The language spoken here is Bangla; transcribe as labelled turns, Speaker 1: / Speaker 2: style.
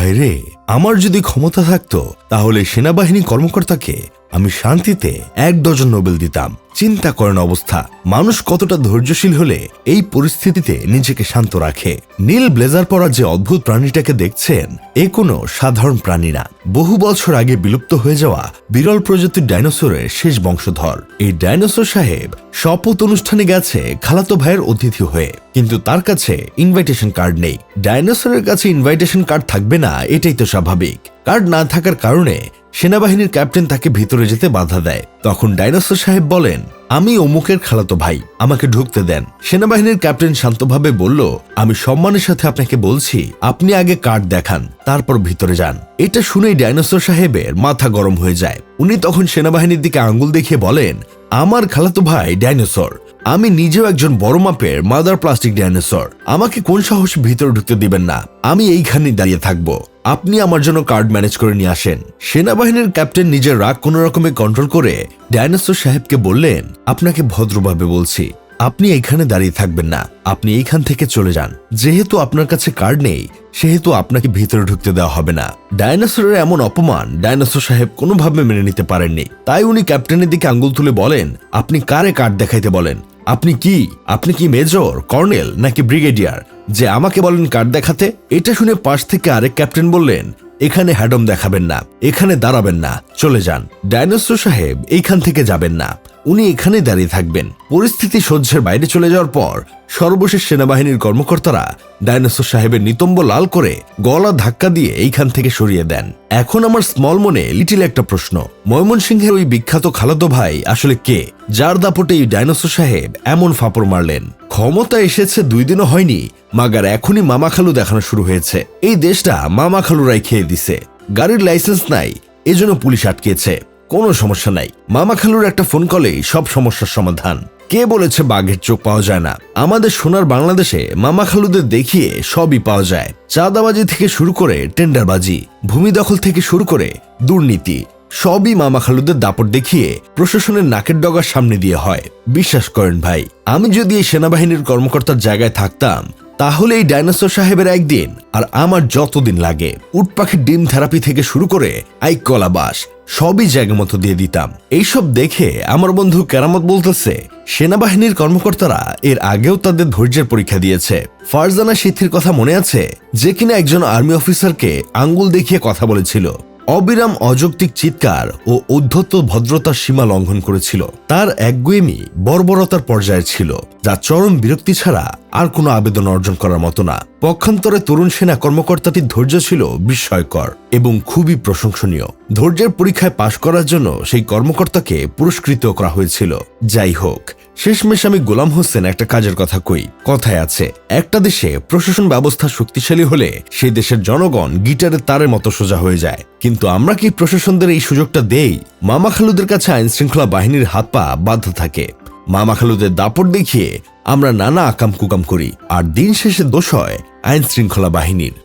Speaker 1: ভাইরে, আমার যদি ক্ষমতা থাকতো তাহলে সেনাবাহিনী কর্মকর্তাকে আমি শান্তিতে 1 ডজন নোবেল দিতাম। চিন্তা করেন অবস্থা, মানুষ কতটা ধৈর্যশীল হলে এই পরিস্থিতিতে নিজেকে শান্ত রাখে। নীল ব্লেজার পরা যে অদ্ভুত প্রাণীটাকে দেখছেন, এ কোনো সাধারণ প্রাণী না। বহু বছর আগে বিলুপ্ত হয়ে যাওয়া বিরল প্রজাতির ডাইনোসরের শেষ বংশধর। এই ডাইনোসর সাহেব শপথ অনুষ্ঠানে গেছে খালাতো ভাইয়ের অতিথি হয়ে, কিন্তু তার কাছে ইনভাইটেশন কার্ড নেই। ডাইনোসরের কাছে ইনভাইটেশন কার্ড থাকবে না, এটাই তো স্বাভাবিক। কার্ড না থাকার কারণে সেনাবাহিনীর ক্যাপ্টেন তাকে ভিতরে যেতে বাধা দেয়। তখন ডাইনোসর সাহেব বলেন, আমি অমুকের খালাতো ভাই, আমাকে ঢুকতে দেন। সেনাবাহিনীর ক্যাপ্টেন শান্তভাবে বলল, আমি সম্মানের সাথে আপনাকে বলছি, আপনি আগে কার্ড দেখান, তারপর ভিতরে যান। এটা শুনেই ডাইনোসর সাহেবের মাথা গরম হয়ে যায়। উনি তখন সেনাবাহিনীর দিকে আঙ্গুল দেখিয়ে বলেন, আমার খালাতো ভাই ডাইনোসর, আমি নিজেও একজন বড় মাপের মাদার প্লাস্টিক ডাইনোসর। আমাকে কোন সাহসে ভিতরে ঢুকতে দিবেন না, আমি এইখানেই দাঁড়িয়ে থাকবো। আপনি আমার জন্য কার্ড ম্যানেজ করে নিয়ে আসেন। সেনাবাহিনীর ক্যাপ্টেন নিজের রাগ কোন রকমে কন্ট্রোল করে ডাইনোসর সাহেবকে বললেন, আপনাকে ভদ্রভাবে বলছি, আপনি এইখানে দাঁড়িয়ে থাকবেন না, আপনি এইখান থেকে চলে যান। যেহেতু আপনার কাছে কার্ড নেই, সেহেতু আপনাকে ভিতরে ঢুকতে দেওয়া হবে না। ডাইনোসরের এমন অপমান ডাইনোসর সাহেব কোনোভাবে মেনে নিতে পারেননি। তাই উনি ক্যাপ্টেনের দিকে আঙ্গুল তুলে বলেন, আপনি কারে কার্ড দেখাইতে বলেন? আপনি কি মেজর, কর্নেল নাকি ব্রিগেডিয়ার যে আমাকে বলেন কার্ড দেখাতে? এটা শুনে পাশ থেকে আরেক ক্যাপ্টেন বললেন, এখানে হ্যাডম দেখাবেন না, এখানে দাঁড়াবেন না, চলে যান। ডাইনোসর সাহেব এইখান থেকে যাবেন না, উনি এখানে দাঁড়িয়ে থাকবেন। পরিস্থিতি সহ্যের বাইরে চলে যাওয়ার পর সর্বশেষ সেনাবাহিনীর কর্মকর্তারা ডাইনোসর সাহেবের নিতম্ব লাল করে গলা ধাক্কা দিয়ে এইখান থেকে সরিয়ে দেন। এখন আমার স্মল মনে লিটিল একটা প্রশ্ন, ময়মনসিংহের ওই বিখ্যাত খালাতো ভাই আসলে কে, যার দাপটে এই ডাইনোসর সাহেব এমন ফাপড় মারলেন? ক্ষমতা এসেছে 2 দিনও হয়নি, মাগার এখনই মামা খালু দেখানো শুরু হয়েছে। এই দেশটা মামা খালুরাই খেয়ে দিছে। গাড়ির লাইসেন্স নাই, এজন্য পুলিশ আটকেছে। কোনো সমস্যা নাই, মামা খালুর একটা ফোন কলেই সব সমস্যার সমাধান। কে বলেছে বাঘের চোখ পাওয়া যায় না? আমাদের সোনার বাংলাদেশে মামা খালুদের দেখিয়ে সবই পাওয়া যায়। চাঁদাবাজি থেকে শুরু করে টেন্ডারবাজি, ভূমি দখল থেকে শুরু করে দুর্নীতি, সবই মামা খালুদের দাপট দেখিয়ে প্রশাসনের নাকের ডগার সামনে দিয়ে হয়। বিশ্বাস করেন ভাই, আমি যদি এই সেনাবাহিনীর কর্মকর্তার জায়গায় থাকতাম, তাহলে এই ডাইনোসর সাহেবের একদিন আর আমার যতদিন লাগে উট পাখির ডিম থেরাপি থেকে শুরু করে আইকলা বাস সবই জায়গা মতো দিয়ে দিতাম। এইসব দেখে আমার বন্ধু কেরামত বলতেছে, সেনাবাহিনীর কর্মকর্তারা এর আগেও তাদের ধৈর্যের পরীক্ষা দিয়েছে। ফারজানা সিথির কথা মনে আছে, যে কিনা একজন আর্মি অফিসারকে আঙ্গুল দেখিয়ে কথা বলেছিল। অবিরাম অযৌক্তিক চিৎকার ও উদ্ধত ভদ্রতার সীমা লঙ্ঘন করেছিল। তার একগুয়েমি বর্বরতার পর্যায়ে ছিল, যা চরম বিরক্তি ছাড়া আর কোনো আবেদন অর্জন করার মতো না। পক্ষান্তরে তরুণ সেনা কর্মকর্তাটির ধৈর্য ছিল বিস্ময়কর এবং খুবই প্রশংসনীয়। ধৈর্যের পরীক্ষায় পাশ করার জন্য সেই কর্মকর্তাকে পুরস্কৃত করা হয়েছিল। যাই হোক, শেষমেশ আমি গোলাম হোসেন একটা কাজের কথা কই। কথায় আছে, একটা দেশে প্রশাসন ব্যবস্থা শক্তিশালী হলে সেই দেশের জনগণ গিটারের তারের মতো সোজা হয়ে যায়। কিন্তু আমরা কি প্রশাসনদের এই সুযোগটা দেই? মামা খালুদের কাছে আইন শৃঙ্খলা বাহিনীর হাত পা বাধ্য থাকে। মামা খালুদের দাপট দেখিয়ে আমরা নানা আকাম কুকাম করি, আর দিন শেষে দোষ হয় আইন শৃঙ্খলা বাহিনীর।